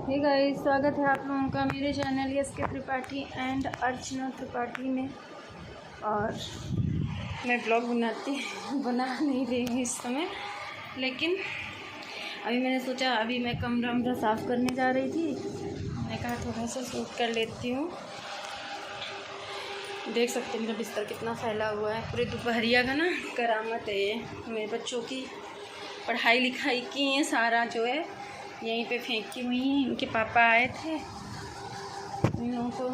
Hey guys, स्वागत है आप लोगों का मेरे चैनल एसके त्रिपाठी एंड अर्चना त्रिपाठी में। और मैं ब्लॉग बना नहीं रही हूँ इस समय, लेकिन अभी मैंने सोचा अभी मैं कमरा वमरा साफ़ करने जा रही थी। मैं कहा थोड़ा सा शूट कर लेती हूँ। देख सकते हैं मेरा बिस्तर कितना फैला हुआ है। पूरे दोपहरिया का ना करामत है ये। मेरे बच्चों की पढ़ाई लिखाई की है, सारा जो है यहीं पे फेंकी हुई हैं। इनके पापा आए थे, इन लोगों को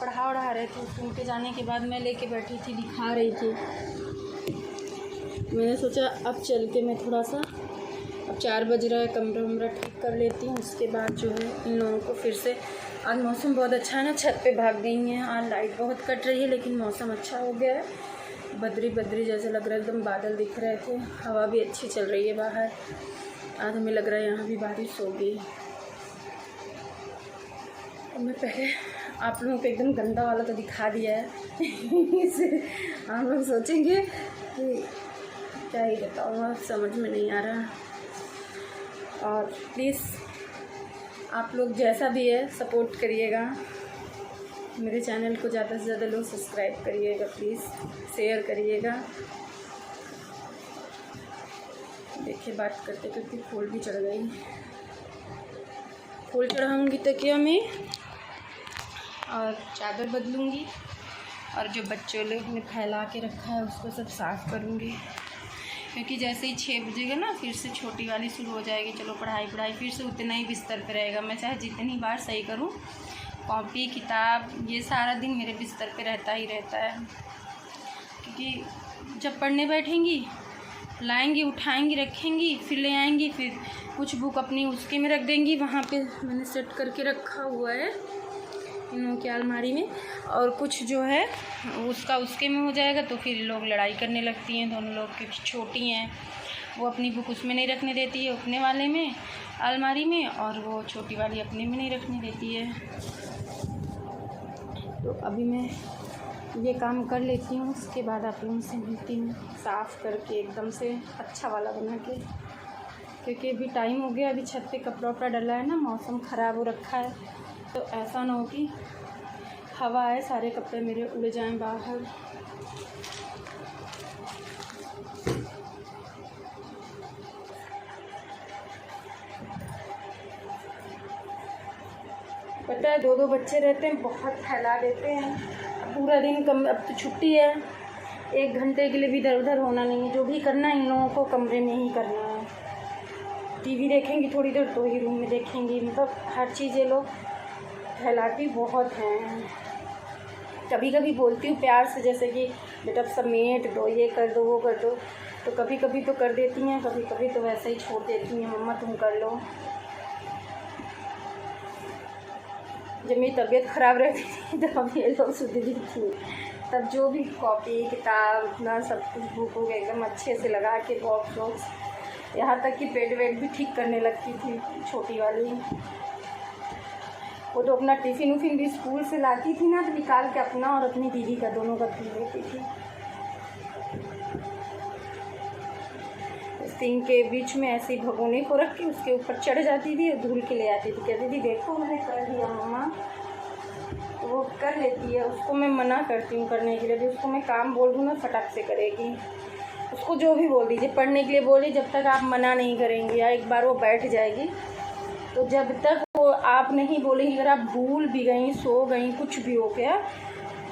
पढ़ा रहे थे। उनके जाने के बाद मैं लेके बैठी थी, दिखा रही थी। मैंने सोचा अब चल के मैं थोड़ा सा, अब 4 बज रहा है, कमरा वमरा ठीक कर लेती हूँ। उसके बाद जो है इन लोगों को फिर से, आज मौसम बहुत अच्छा है ना, छत पे भाग गई हैं। आज लाइट बहुत कट रही है, लेकिन मौसम अच्छा हो गया है। बदरी जैसे लग रहा है, एकदम बादल दिख रहे थे। हवा भी अच्छी चल रही है बाहर। आज हमें लग रहा है यहाँ भी बारिश होगी। और मैं पहले आप लोगों को एकदम गंदा वाला तो दिखा दिया है इसे आप लोग सोचेंगे कि क्या ही बताऊँ, समझ में नहीं आ रहा। और प्लीज़ आप लोग जैसा भी है सपोर्ट करिएगा। मेरे चैनल को ज़्यादा से ज़्यादा लोग सब्सक्राइब करिएगा, प्लीज़ शेयर करिएगा। देखिए बात करते करते फूल भी चढ़ गई। फूल चढ़ाऊँगी तकिया में और चादर बदलूँगी, और जो बच्चों लोग ने फैला के रखा है उसको सब साफ़ करूँगी। क्योंकि जैसे ही 6 बजेगा ना, फिर से छोटी वाली शुरू हो जाएगी। चलो पढ़ाई फिर से उतना ही बिस्तर पे रहेगा। मैं चाहे जितनी बार सही करूँ, कॉपी किताब ये सारा दिन मेरे बिस्तर पे रहता ही रहता है। क्योंकि जब पढ़ने बैठेंगी, लाएंगी, उठाएंगी, रखेंगी, फिर ले आएंगी, फिर कुछ बुक अपनी उसके में रख देंगी। वहाँ पे मैंने सेट करके रखा हुआ है इन लोगों की अलमारी में। और कुछ जो है उसका उसके में हो जाएगा, तो फिर लोग लड़ाई करने लगती हैं। दोनों लोग की छोटी हैं, वो अपनी बुक उसमें नहीं रखने देती है, अपने वाले में अलमारी में, और वो छोटी वाली अपने में नहीं रखने देती है। तो अभी मैं ये काम कर लेती हूँ, उसके बाद आप लोगों से मिलती हूँ, साफ़ करके एकदम से अच्छा वाला बना के। क्योंकि अभी टाइम हो गया, अभी छत पे कपड़ा वपड़ा डला है ना, मौसम ख़राब हो रखा है। तो ऐसा ना हो कि हवा आए, सारे कपड़े मेरे उड़ जाएं बाहर। पता है 2-2 बच्चे रहते हैं, बहुत फैला देते हैं। पूरा दिन अब तो छुट्टी है, 1 घंटे के लिए भी इधर उधर होना नहीं है। जो भी करना है इन लोगों को कमरे में ही करना है। टीवी देखेंगी थोड़ी देर तो ही रूम में देखेंगी, मतलब हर चीज़ ये लोग फैलाती बहुत हैं। कभी कभी बोलती हूँ प्यार से, जैसे कि बेटा समेट दो, ये कर दो, वो कर दो, तो कभी कभी तो कर देती हैं, कभी कभी तो वैसे ही छोड़ देती हैं, मम्मा तुम कर लो। जब मेरी तबीयत ख़राब रहती थी तब ये लोग सुधरी थी। तब जो भी कॉपी किताब अपना सब कुछ बुक एकदम अच्छे से लगा के बॉक्स वॉक्स, यहाँ तक कि बेड वेड भी ठीक करने लगती थी छोटी वाली। वो तो अपना टिफ़िन उफ़िन भी स्कूल से लाती थी ना, तो निकाल के अपना और अपनी दीदी का दोनों का पी लेती थी। सिंक के बीच में ऐसे ही भगोने को रख के उसके ऊपर चढ़ जाती थी और धुल के ले आती थी। कहती थी देखो मैंने कर दिया मम्मा। तो वो कर लेती है, उसको मैं मना करती हूँ करने के लिए। भी उसको मैं काम बोल दूँ ना, फटाक से करेगी। उसको जो भी बोल दीजिए, पढ़ने के लिए बोली, जब तक आप मना नहीं करेंगे या एक बार वो बैठ जाएगी, तो जब तक वो आप नहीं बोलेंगी, अगर आप भूल भी गई, सो गई, कुछ भी हो गया,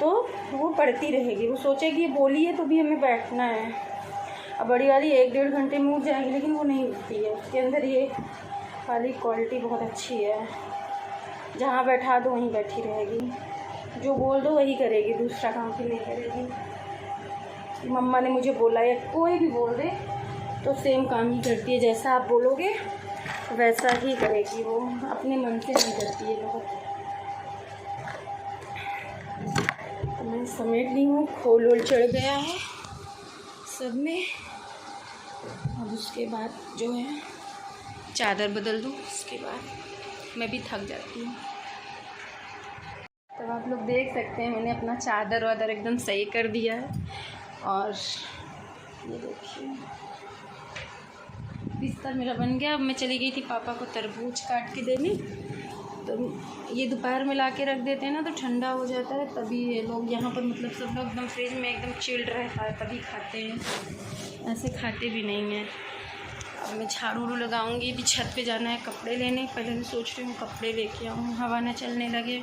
तो वो पढ़ती रहेगी। वो सोचेगी बोली है तो भी हमें बैठना है। अब बड़ी वाली 1-1.5 घंटे में उठ जाएगी, लेकिन वो नहीं उठती है। उसके अंदर ये वाली क्वालिटी बहुत अच्छी है, जहाँ बैठा दो वहीं बैठी रहेगी, जो बोल दो वही करेगी, दूसरा काम फिर नहीं करेगी। मम्मा ने मुझे बोला, या कोई भी बोल दे तो सेम काम ही करती है। जैसा आप बोलोगे वैसा ही करेगी, वो अपने मन से नहीं करती है बहुत। तो मैं समेट ली हूँ, खोल वोल चढ़ गया है सब में। अब उसके बाद जो है चादर बदल दूँ, उसके बाद मैं भी थक जाती हूँ। तब आप लोग देख सकते हैं मैंने अपना चादर वादर एकदम सही कर दिया है। और ये देखिए बिस्तर मेरा बन गया। अब मैं चली गई थी पापा को तरबूज काट के देने, तो ये दोपहर में ला के रख देते हैं ना तो ठंडा हो जाता है, तभी ये लोग यहाँ पर मतलब सब लोग एकदम फ्रिज में एकदम चिल्ड रहता है तभी खाते हैं, ऐसे खाते भी नहीं हैं। अब मैं झाड़ू लगाऊंगी, भी छत पे जाना है कपड़े लेने, पहले मैं सोच रही हूँ कपड़े लेके आऊँ, हवा ना चलने लगे।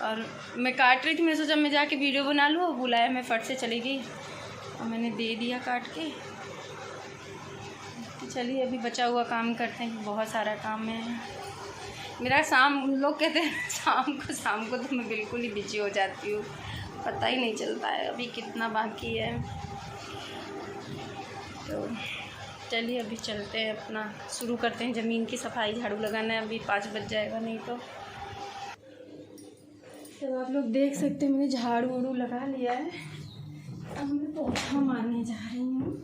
और मैं काट रही थी, मैं सोचा मैं जाके वीडियो बना लूँ, बुलाया मैं फट से चली गई और मैंने दे दिया काट के। तो चलिए अभी बचा हुआ काम करते हैं, बहुत सारा काम है मेरा। लोग कहते हैं शाम को तो मैं बिल्कुल ही बिजी हो जाती हूँ, पता ही नहीं चलता है अभी कितना बाकी है। तो चलिए अभी चलते हैं, अपना शुरू करते हैं ज़मीन की सफाई, झाड़ू लगाना है, अभी 5 बज जाएगा नहीं तो। तो आप लोग देख सकते हैं मैंने झाड़ू वाड़ू लगा लिया है, अब मैं पोछा मारने जा रही हूँ।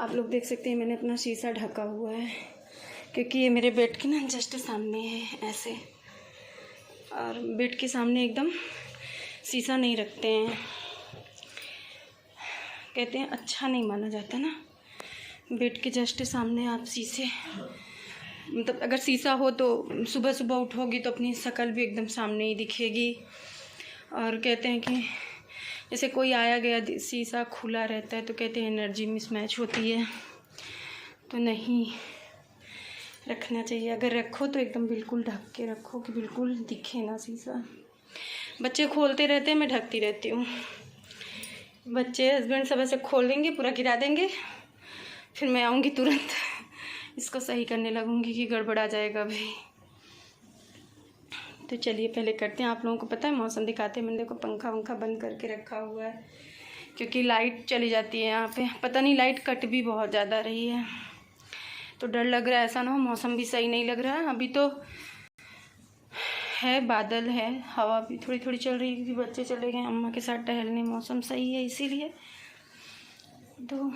आप लोग देख सकते हैं मैंने अपना शीशा ढका हुआ है, क्योंकि ये मेरे बेड के ना जस्ट सामने है ऐसे, और बेड के सामने एकदम शीशा नहीं रखते हैं, कहते हैं अच्छा नहीं माना जाता ना। बेड के जस्ट सामने आप शीशे, मतलब अगर शीशा हो तो सुबह सुबह उठोगी तो अपनी शक्ल भी एकदम सामने ही दिखेगी। और कहते हैं कि जैसे कोई आया गया शीशा खुला रहता है तो कहते हैं एनर्जी मिसमैच होती है, तो नहीं रखना चाहिए। अगर रखो तो एकदम बिल्कुल ढक के रखो कि बिल्कुल दिखे ना शीशा। बच्चे खोलते रहते हैं, मैं ढकती रहती हूँ। बच्चे हस्बैंड सब ऐसे खोल देंगे, पूरा गिरा देंगे, फिर मैं आऊँगी तुरंत इसको सही करने लगूँगी कि गड़बड़ा जाएगा भाई। तो चलिए पहले करते हैं। आप लोगों को पता है मौसम दिखाते हैं, मैंने देखो पंखा वंखा बंद करके रखा हुआ है, क्योंकि लाइट चली जाती है यहाँ पे, पता नहीं लाइट कट भी बहुत ज़्यादा रही है, तो डर लग रहा है ऐसा ना हो मौसम भी सही नहीं लग रहा है। अभी तो है बादल है, हवा भी थोड़ी थोड़ी चल रही है, क्योंकि बच्चे चले गए अम्मा के साथ टहलने, मौसम सही है इसीलिए। तो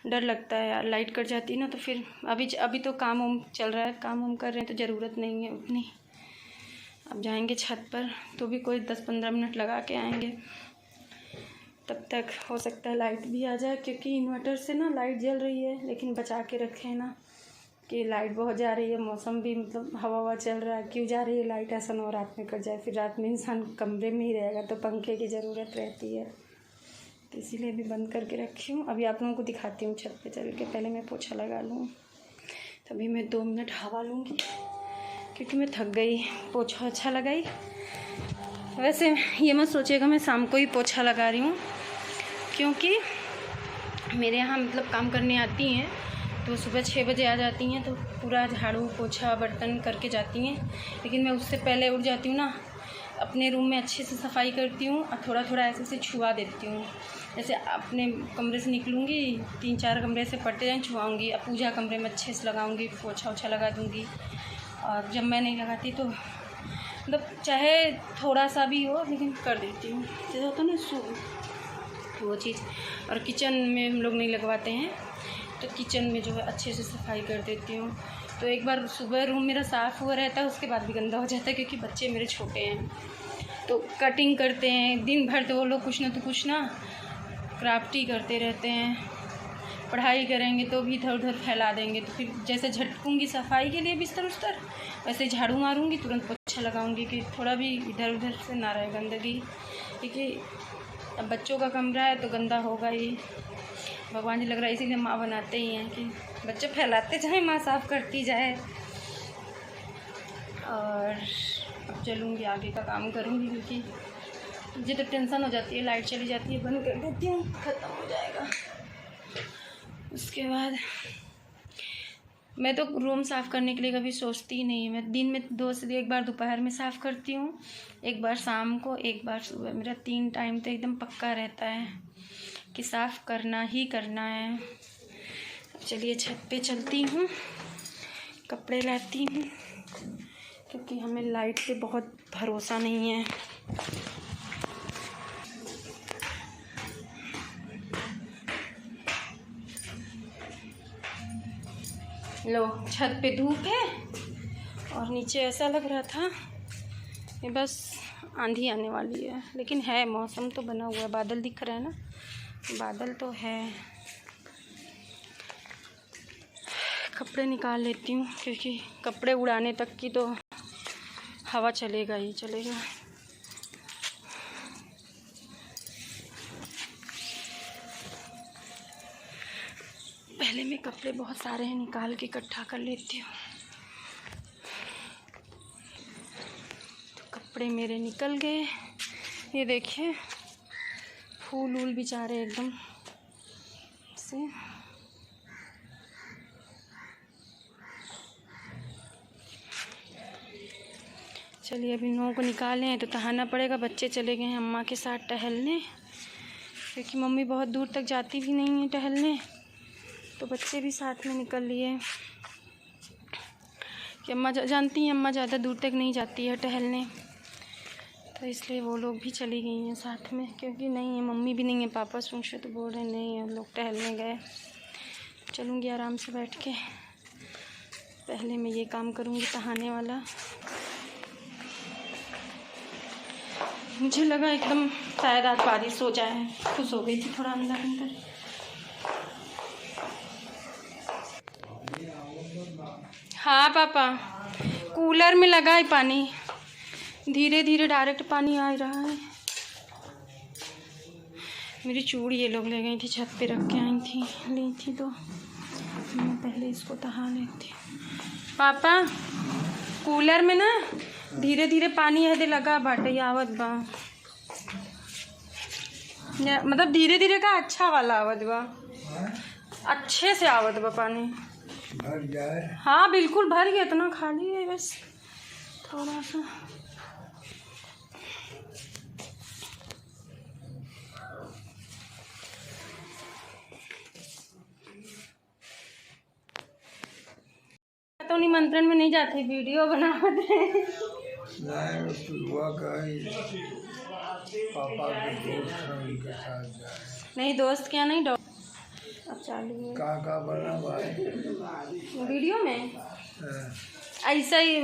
डर लगता है यार, लाइट कट जाती है ना तो फिर अभी तो काम वाम चल रहा है, काम वाम कर रहे हैं तो ज़रूरत नहीं है उतनी। अब जाएंगे छत पर तो भी कोई 10-15 मिनट लगा के आएंगे, तब तक हो सकता है लाइट भी आ जाए, क्योंकि इन्वर्टर से ना लाइट जल रही है, लेकिन बचा के रखें ना कि लाइट बहुत जा रही है, मौसम भी मतलब हवा चल रहा है, क्यों जा रही है लाइट, ऐसा ना हो रात में कट जाए, फिर रात में इंसान कमरे में ही रहेगा तो पंखे की ज़रूरत रहती है, तो इसीलिए भी बंद करके रखी हूँ। अभी आप लोगों को दिखाती हूँ छत पे चल के, पहले मैं पोछा लगा लूँ, तभी मैं 2 मिनट हवा लूँगी, क्योंकि मैं थक गई। पोछा अच्छा लगाई, वैसे ये मत सोचिएगा मैं शाम को ही पोछा लगा रही हूँ, क्योंकि मेरे यहाँ मतलब काम करने आती हैं तो सुबह 6 बजे आ जाती हैं, तो पूरा झाड़ू पोछा बर्तन करके जाती हैं, लेकिन मैं उससे पहले उठ जाती हूँ ना, अपने रूम में अच्छे से सफाई करती हूँ और थोड़ा थोड़ा ऐसे छुआ देती हूँ। जैसे अपने कमरे से निकलूँगी 3-4 कमरे से पड़ते जाएँ छुआऊँगी, अब पूजा कमरे में अच्छे से लगाऊँगी, पोछा ओछा लगा दूँगी। और जब मैं नहीं लगाती तो मतलब चाहे थोड़ा सा भी हो लेकिन कर देती हूँ, जैसे होता ना वो चीज़। और किचन में हम लोग नहीं लगवाते हैं, तो किचन में जो है अच्छे से सफाई कर देती हूँ। तो एक बार सुबह रूम मेरा साफ़ हुआ रहता है, उसके बाद भी गंदा हो जाता है, क्योंकि बच्चे मेरे छोटे हैं तो कटिंग करते हैं दिन भर, तो वो लोग कुछ ना क्राफ्ट ही करते रहते हैं। पढ़ाई करेंगे तो भी इधर उधर फैला देंगे, तो फिर जैसे झटकूँगी सफाई के लिए बिस्तर उस्तर, वैसे झाड़ू मारूँगी, तुरंत पोछा लगाऊँगी कि थोड़ा भी इधर उधर से ना रहे गंदगी, क्योंकि अब बच्चों का कमरा है तो गंदा होगा ही। भगवान जी लग रहा है इसीलिए माँ बनाते ही हैं कि बच्चे फैलाते जाए, माँ साफ़ करती जाए। और अब चलूँगी आगे का काम करूँगी, क्योंकि मुझे तो टेंशन हो जाती है, लाइट चली जाती है, बंद कर देती हूँ, ख़त्म हो जाएगा। उसके बाद मैं तो रूम साफ़ करने के लिए कभी सोचती ही नहीं। मैं दिन में 2 से 1 बार दोपहर में साफ़ करती हूँ, 1 बार शाम को, 1 बार सुबह। मेरा 3 टाइम तो एकदम पक्का रहता है कि साफ़ करना ही करना है। चलिए छत पे चलती हूँ, कपड़े लाती हूँ, क्योंकि हमें लाइट पे बहुत भरोसा नहीं है। लो छत पे धूप है और नीचे ऐसा लग रहा था कि बस आंधी आने वाली है, लेकिन है मौसम तो बना हुआ है, बादल दिख रहा है ना, बादल तो है। कपड़े निकाल लेती हूँ क्योंकि कपड़े उड़ाने तक की तो हवा चलेगा ही चलेगा। पहले मैं कपड़े बहुत सारे हैं निकाल के इकट्ठा कर लेती हूँ। तो कपड़े मेरे निकल गए, ये देखिए फूल वूल बेचारे एकदम से। चलिए अभी 9 को निकाले हैं तो टहलना पड़ेगा। बच्चे चले गए हैं अम्मा के साथ टहलने, क्योंकि मम्मी बहुत दूर तक जाती भी नहीं है टहलने, तो बच्चे भी साथ में निकल लिए कि अम्मा जानती हैं अम्मा ज़्यादा दूर तक नहीं जाती है टहलने, तो इसलिए वो लोग भी चली गई हैं साथ में। क्योंकि नहीं है मम्मी भी नहीं है, पापा सुनशे तो बोल रहे नहीं हम लोग टहलने गए। चलूँगी आराम से बैठ के, पहले मैं ये काम करूँगी टहलने वाला। मुझे लगा एकदम शायद आज बारिश हो जाए, खुश हो गई थी थोड़ा अंदर अंदर। हाँ पापा, कूलर में लगा है पानी, धीरे धीरे डायरेक्ट पानी आ रहा है। मेरी चूड़ी ये लोग ले गई थी, छत पे रख के आई थी, ली थी, तो मैं पहले इसको टहा लेती। पापा कूलर में ना धीरे धीरे पानी है दे लगा बाटे आवत बा, मतलब धीरे धीरे का अच्छा वाला आवत बा, अच्छे से आवत बा पानी। भर जाए? हाँ बिल्कुल भर गया, इतना खाली है बस थोड़ा सा। तो निमंत्रण में नहीं जाते, वीडियो बनाते हैं। पापा के दोस्त के साथ जाए। नहीं दोस्त क्या नहीं, अब चालू का बना भाई वीडियो में ऐसा ही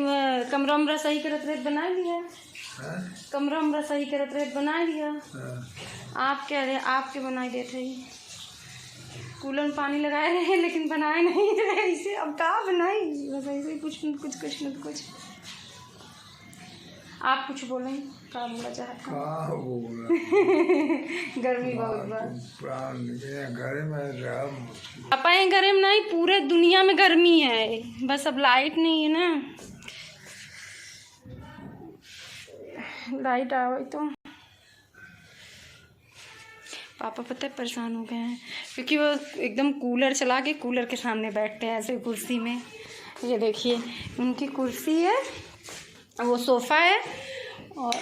कमरा उमरा सही करत रहे बना लिया, कमरा उमरा सही करत रहे बना लिया। आप कह रहे आपके बनाई देते ही, कूलर में पानी लगाए रहे लेकिन बनाए नहीं रहे इसे, अब कहाँ बनाई, बस ऐसे ही कुछ न कुछ। आप कुछ बोलें, क्या बोला चाहते गर्मी बहुत घर में पापा ये घर में नहीं, पूरे दुनिया में गर्मी है, बस अब लाइट नहीं है ना, लाइट आवे तो। पापा पता है परेशान हो गए हैं, क्योंकि वो एकदम कूलर चला के कूलर के सामने बैठते हैं ऐसे कुर्सी में। ये देखिए उनकी कुर्सी है, वो सोफ़ा है, और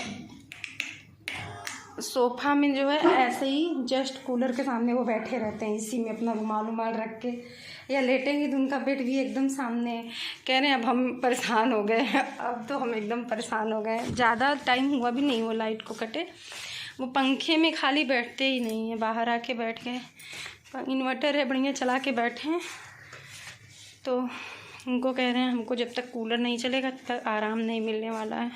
सोफ़ा में जो है ऐसे ही जस्ट कूलर के सामने वो बैठे रहते हैं, इसी में अपना रुमाल रख के, या लेटेंगे तो उनका बेड भी एकदम सामने। कह रहे हैं अब हम परेशान हो गए हैं, अब तो हम एकदम परेशान हो गए। ज़्यादा टाइम हुआ भी नहीं वो लाइट को कटे, वो पंखे में खाली बैठते ही नहीं है, बाहर आके बैठ गए। इन्वर्टर है बढ़िया चला के बैठे हैं, तो उनको कह रहे हैं हमको जब तक कूलर नहीं चलेगा तब तक आराम नहीं मिलने वाला है।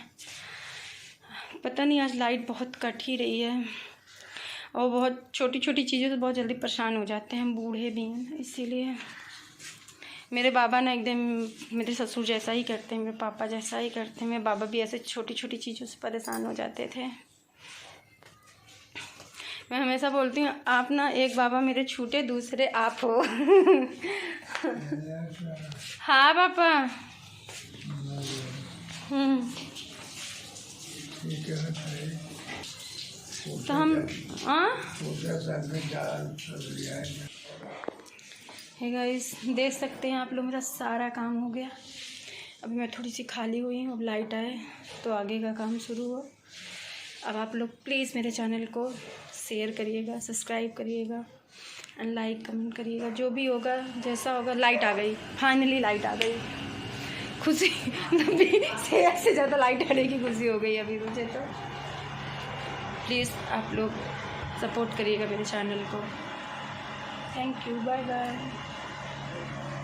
पता नहीं आज लाइट बहुत कट ही रही है, और बहुत छोटी छोटी चीज़ों से बहुत जल्दी परेशान हो जाते हैं, हम बूढ़े भी हैं इसीलिए। मेरे बाबा ना एकदम मेरे ससुर जैसा ही करते हैं, मेरे पापा जैसा ही करते हैं। मेरे बाबा भी ऐसे छोटी छोटी चीज़ों से परेशान हो जाते थे। मैं हमेशा बोलती हूँ आप ना एक बाबा मेरे छूटे दूसरे आप हो। हाँ पापा। तो हम हे गाइस देख सकते हैं आप लोग, मेरा सारा काम हो गया। अभी मैं थोड़ी सी खाली हुई हूँ, अब लाइट आए तो आगे का काम शुरू हो। अब आप लोग प्लीज़ मेरे चैनल को शेयर करिएगा, सब्सक्राइब करिएगा एंड लाइक कमेंट करिएगा, जो भी होगा जैसा होगा। लाइट आ गई, फाइनली लाइट आ गई, खुशी से ज़्यादा लाइट आने की खुशी हो गई अभी मुझे। तो प्लीज़ आप लोग सपोर्ट करिएगा मेरे चैनल को। Thank you, bye bye.